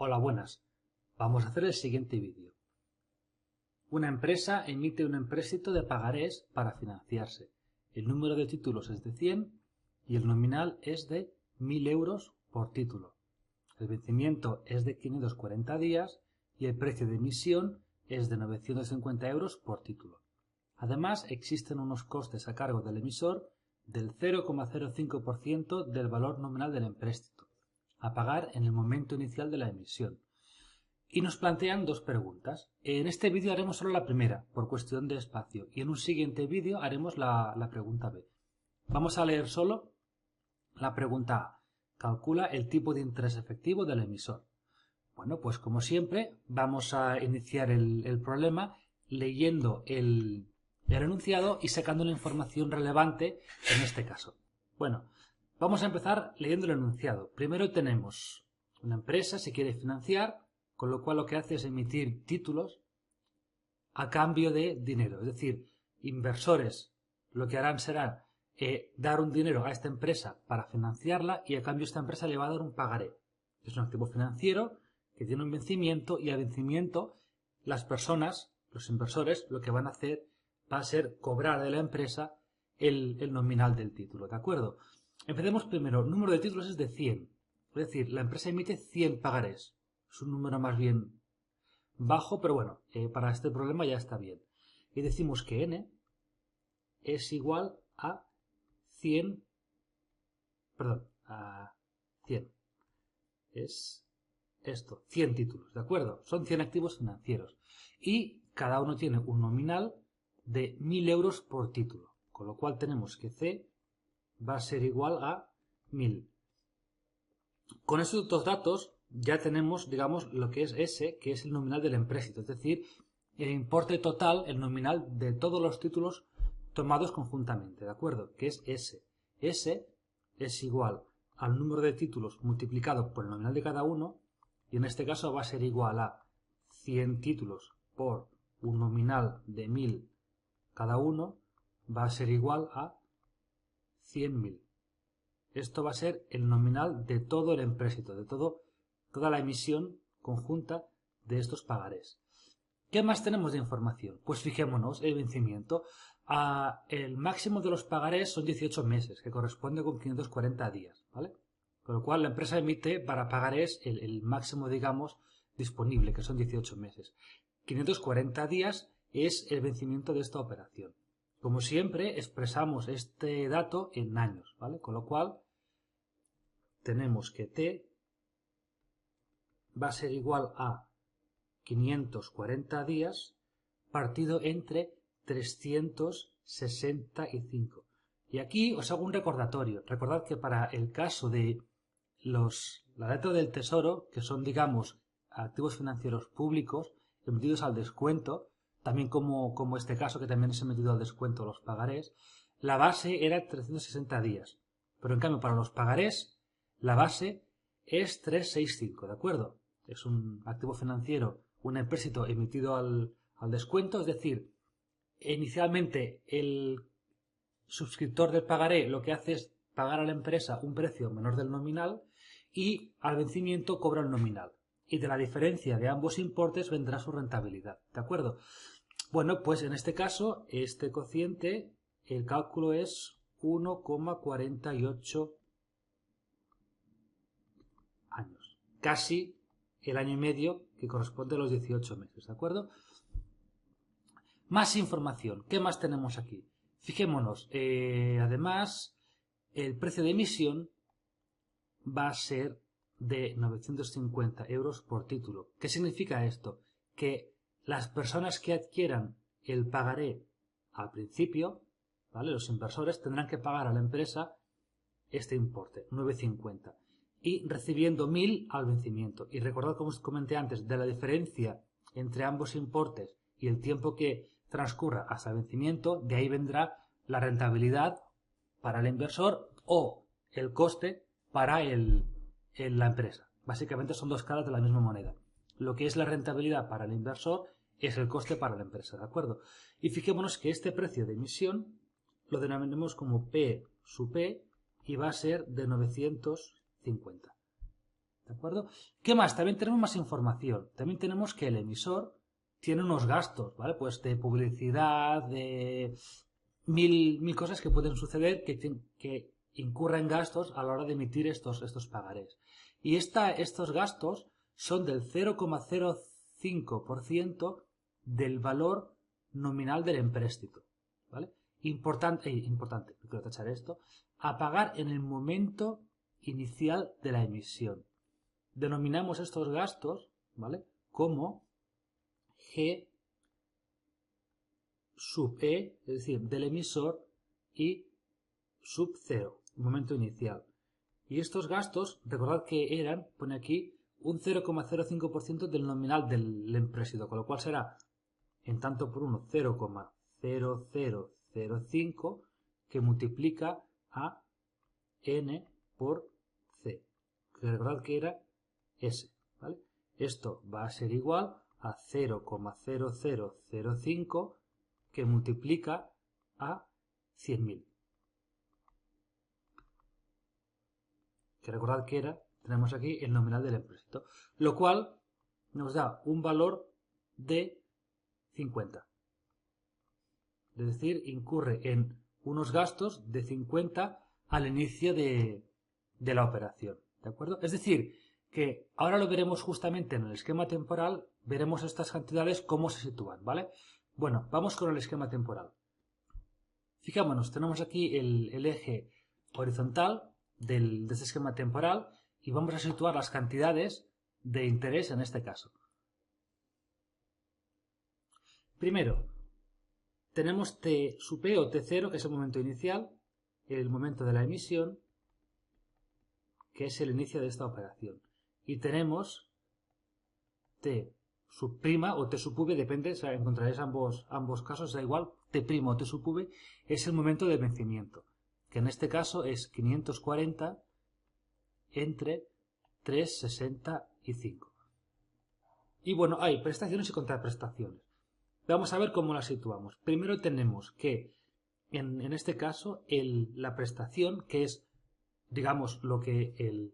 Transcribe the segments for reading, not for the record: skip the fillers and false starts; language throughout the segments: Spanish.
Hola, buenas. Vamos a hacer el siguiente vídeo. Una empresa emite un empréstito de pagarés para financiarse. El número de títulos es de 100 y el nominal es de 1.000 euros por título. El vencimiento es de 540 días y el precio de emisión es de 950 euros por título. Además, existen unos costes a cargo del emisor del 0,05% del valor nominal del empréstito, a pagar en el momento inicial de la emisión. Y nos plantean dos preguntas. En este vídeo haremos solo la primera, por cuestión de espacio, y en un siguiente vídeo haremos la pregunta B. Vamos a leer solo la pregunta A. Calcula el tipo de interés efectivo del emisor. Bueno, pues como siempre, vamos a iniciar el problema leyendo el enunciado y sacando la información relevante en este caso. Bueno, vamos a empezar leyendo el enunciado. Primero tenemos una empresa se quiere financiar, con lo cual lo que hace es emitir títulos a cambio de dinero. Es decir, inversores lo que harán será dar un dinero a esta empresa para financiarla y a cambio esta empresa le va a dar un pagaré. Es un activo financiero que tiene un vencimiento y al vencimiento las personas, los inversores, lo que van a hacer va a ser cobrar de la empresa el nominal del título. ¿De acuerdo? Empecemos primero. El número de títulos es de 100. Es decir, la empresa emite 100 pagarés. Es un número más bien bajo, pero bueno, para este problema ya está bien. Y decimos que n es igual a 100, perdón, a 100. Es esto, 100 títulos, ¿de acuerdo? Son 100 activos financieros. Y cada uno tiene un nominal de 1.000 euros por título. Con lo cual tenemos que C va a ser igual a 1.000. Con estos dos datos ya tenemos, digamos, lo que es S, que es el nominal del empréstito, es decir, el importe total, el nominal de todos los títulos tomados conjuntamente, ¿de acuerdo? Que es S. S es igual al número de títulos multiplicado por el nominal de cada uno, y en este caso va a ser igual a 100 títulos por un nominal de 1.000 cada uno, va a ser igual a 100.000. Esto va a ser el nominal de todo el empréstito, de toda la emisión conjunta de estos pagarés. ¿Qué más tenemos de información? Pues fijémonos el vencimiento. El máximo de los pagarés son 18 meses, que corresponde con 540 días, ¿vale? Con lo cual la empresa emite para pagarés el máximo, digamos, disponible, que son 18 meses. 540 días es el vencimiento de esta operación. Como siempre, expresamos este dato en años, ¿vale? Con lo cual, tenemos que T va a ser igual a 540 días partido entre 365. Y aquí os hago un recordatorio. Recordad que para el caso de la letra del Tesoro, que son, digamos, activos financieros públicos emitidos al descuento, también como este caso que también es emitido al descuento los pagarés, la base era 360 días. Pero en cambio para los pagarés la base es 365, ¿de acuerdo? Es un activo financiero, un empréstito emitido al descuento, es decir, inicialmente el suscriptor del pagaré lo que hace es pagar a la empresa un precio menor del nominal y al vencimiento cobra el nominal. Y de la diferencia de ambos importes vendrá su rentabilidad, ¿de acuerdo? Bueno, pues en este caso, este cociente, el cálculo es 1,48 años. Casi el año y medio que corresponde a los 18 meses, ¿de acuerdo? Más información. ¿Qué más tenemos aquí? Fijémonos, además, el precio de emisión va a ser de 950 euros por título. ¿Qué significa esto? Que las personas que adquieran el pagaré al principio, ¿vale? Los inversores tendrán que pagar a la empresa este importe, 950, y recibiendo 1.000 al vencimiento. Y recordad, como os comenté antes, de la diferencia entre ambos importes y el tiempo que transcurra hasta el vencimiento, de ahí vendrá la rentabilidad para el inversor o el coste para la empresa. Básicamente son dos caras de la misma moneda. Lo que es la rentabilidad para el inversor es el coste para la empresa, ¿de acuerdo? Y fijémonos que este precio de emisión lo denominamos como P sub P y va a ser de 950. ¿De acuerdo? ¿Qué más? También tenemos más información. También tenemos que el emisor tiene unos gastos, ¿vale? Pues de publicidad, de mil cosas que pueden suceder que incurren gastos a la hora de emitir estos pagarés. Y estos gastos son del 0,05% del valor nominal del empréstito, ¿vale? Importante, quiero tachar esto, a pagar en el momento inicial de la emisión. Denominamos estos gastos, ¿vale?, como G sub E, es decir, del emisor, y sub 0, el momento inicial. Y estos gastos, recordad que eran, pone aquí, un 0,05% del nominal del empréstito, con lo cual será, en tanto por 1, 0,0005, que multiplica a n por c. Recordad que era S, ¿vale? Esto va a ser igual a 0,0005 que multiplica a 100.000. Que recordad que tenemos aquí el nominal del empréstito, lo cual nos da un valor de 50. Es decir, incurre en unos gastos de 50 al inicio de la operación. ¿De acuerdo? Es decir, que ahora lo veremos justamente en el esquema temporal, veremos estas cantidades cómo se sitúan, ¿vale? Bueno, vamos con el esquema temporal. Fijémonos, tenemos aquí el eje horizontal de este esquema temporal y vamos a situar las cantidades de interés en este caso. Primero, tenemos T sub P o T0, que es el momento inicial, el momento de la emisión, que es el inicio de esta operación. Y tenemos T sub prima o T sub V, depende, o sea, encontraréis ambos casos, da igual, T prima o T sub V, es el momento de vencimiento, que en este caso es 540 entre 365. Y bueno, hay prestaciones y contraprestaciones. Vamos a ver cómo las situamos. Primero tenemos que, en este caso, la prestación, que es, digamos, lo que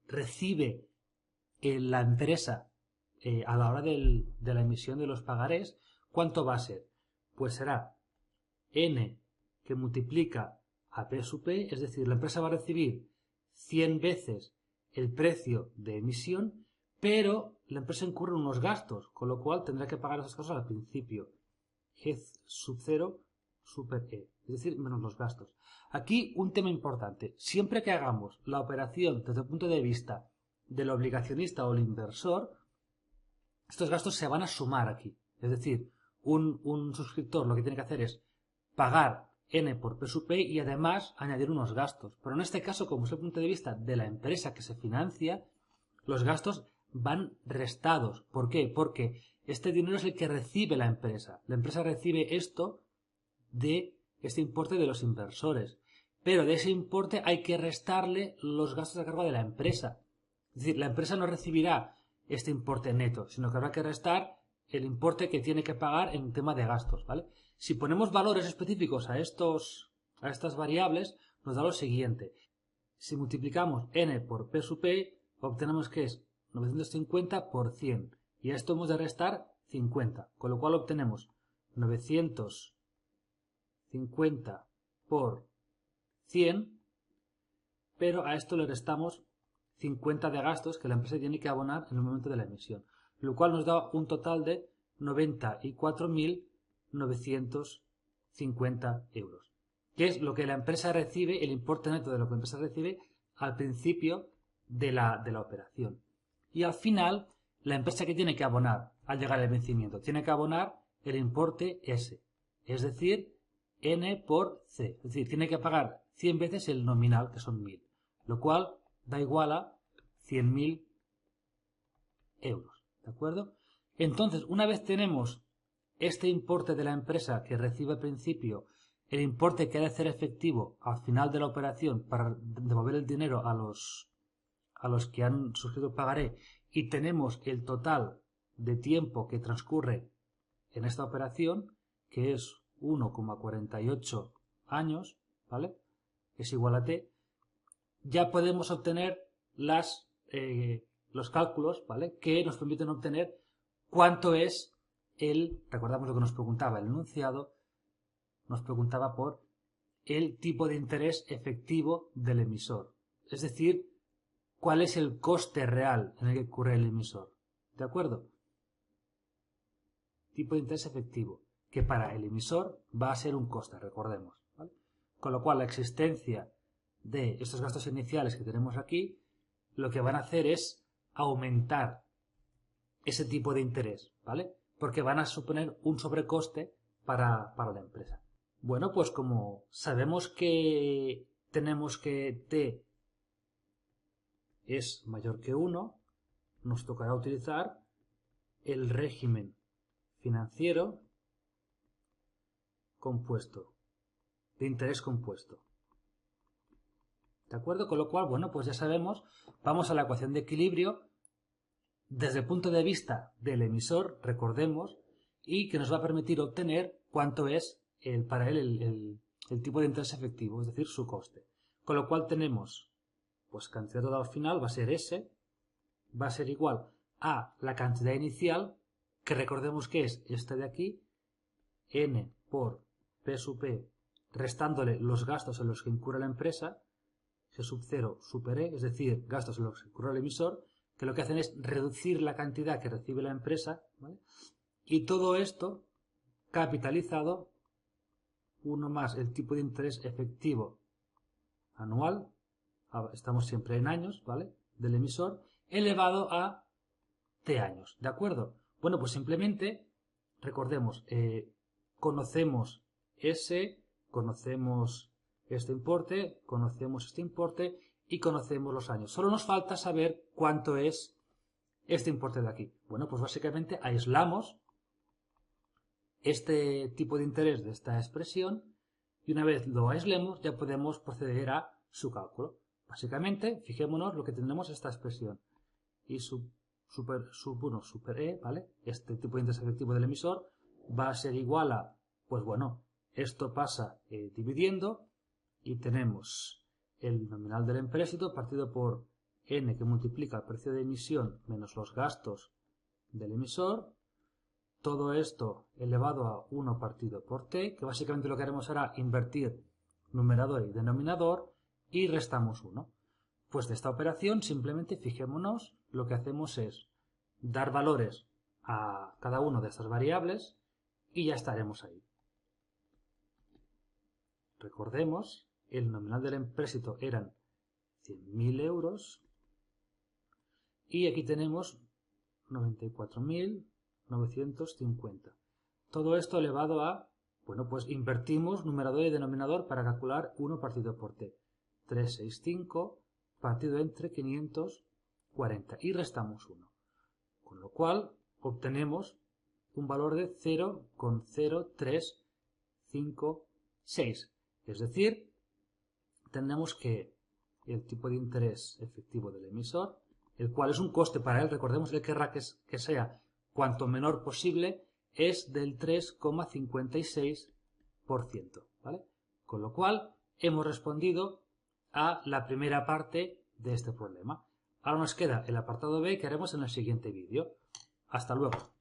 recibe la empresa a la hora de la emisión de los pagarés, ¿cuánto va a ser? Pues será n que multiplica a P sub P, es decir, la empresa va a recibir 100 veces el precio de emisión, pero la empresa incurre en unos gastos, con lo cual tendrá que pagar esos gastos al principio. G sub 0 super E, es decir, menos los gastos. Aquí un tema importante. Siempre que hagamos la operación desde el punto de vista del obligacionista o el inversor, estos gastos se van a sumar aquí. Es decir, un suscriptor lo que tiene que hacer es pagar N por P sub P y además añadir unos gastos. Pero en este caso, como es el punto de vista de la empresa que se financia, los gastos van restados. ¿Por qué? Porque este dinero es el que recibe la empresa. La empresa recibe esto de este importe de los inversores. Pero de ese importe hay que restarle los gastos a cargo de la empresa. Es decir, la empresa no recibirá este importe neto, sino que habrá que restar el importe que tiene que pagar en tema de gastos, ¿vale? Si ponemos valores específicos a estas variables, nos da lo siguiente. Si multiplicamos n por P sub P, obtenemos que es 950 por 100. Y a esto hemos de restar 50, con lo cual obtenemos 950 por 100, pero a esto le restamos 50 de gastos que la empresa tiene que abonar en el momento de la emisión, lo cual nos da un total de 94.950 euros, que es lo que la empresa recibe, el importe neto de lo que la empresa recibe al principio de la operación. Y al final, la empresa que tiene que abonar al llegar al vencimiento, tiene que abonar el importe S, es decir, N por C, es decir, tiene que pagar 100 veces el nominal, que son 1.000, lo cual da igual a 100.000 euros, ¿de acuerdo? Entonces, una vez tenemos este importe de la empresa que recibe al principio, el importe que ha de hacer efectivo al final de la operación para devolver el dinero a los que han suscrito pagaré, y tenemos el total de tiempo que transcurre en esta operación, que es 1,48 años, ¿vale? Es igual a T, ya podemos obtener las los cálculos, ¿vale?, que nos permiten obtener cuánto es recordamos lo que nos preguntaba el enunciado, nos preguntaba por el tipo de interés efectivo del emisor. Es decir, cuál es el coste real en el que incurre el emisor. ¿De acuerdo? Tipo de interés efectivo, que para el emisor va a ser un coste, recordemos, ¿vale? Con lo cual la existencia de estos gastos iniciales que tenemos aquí, lo que van a hacer es aumentar ese tipo de interés, ¿vale? Porque van a suponer un sobrecoste para la empresa. Bueno, pues como sabemos que tenemos que t es mayor que 1, nos tocará utilizar el régimen financiero compuesto, de interés compuesto. ¿De acuerdo? Con lo cual, bueno, pues ya sabemos, vamos a la ecuación de equilibrio desde el punto de vista del emisor, recordemos, y que nos va a permitir obtener cuánto es para él el tipo de interés efectivo, es decir, su coste. Con lo cual tenemos, pues cantidad total final va a ser S, va a ser igual a la cantidad inicial, que recordemos que es esta de aquí, N por P sub P, restándole los gastos en los que incurre la empresa, G sub 0 super E, es decir, gastos en los que incurre el emisor, que lo que hacen es reducir la cantidad que recibe la empresa, ¿vale? Y todo esto capitalizado, 1 más el tipo de interés efectivo anual, estamos siempre en años, ¿vale?, del emisor, elevado a T años, ¿de acuerdo? Bueno, pues simplemente, recordemos, conocemos S, conocemos este importe y conocemos los años. Solo nos falta saber cuánto es este importe de aquí. Bueno, pues básicamente aislamos este tipo de interés de esta expresión y una vez lo aislemos ya podemos proceder a su cálculo. Básicamente, fijémonos lo que tenemos esta expresión y super E, ¿vale? Este tipo de interés efectivo del emisor va a ser igual a, pues bueno, esto pasa dividiendo y tenemos el nominal del empréstito partido por N, que multiplica el precio de emisión menos los gastos del emisor, todo esto elevado a 1 partido por T, que básicamente lo que haremos será invertir numerador y denominador y restamos 1. Pues de esta operación simplemente fijémonos, lo que hacemos es dar valores a cada una de estas variables y ya estaremos ahí. Recordemos, el nominal del empréstito eran 100.000 euros y aquí tenemos 94.950. Todo esto elevado a, bueno, pues invertimos numerador y denominador para calcular 1 partido por T. 365 partido entre 540 y restamos 1. Con lo cual obtenemos un valor de 0,0356. Es decir, tenemos que el tipo de interés efectivo del emisor, el cual es un coste para él, recordemos, él querrá que sea cuanto menor posible, es del 3,56%, ¿vale? Con lo cual hemos respondido a la primera parte de este problema. Ahora nos queda el apartado B que haremos en el siguiente vídeo. Hasta luego.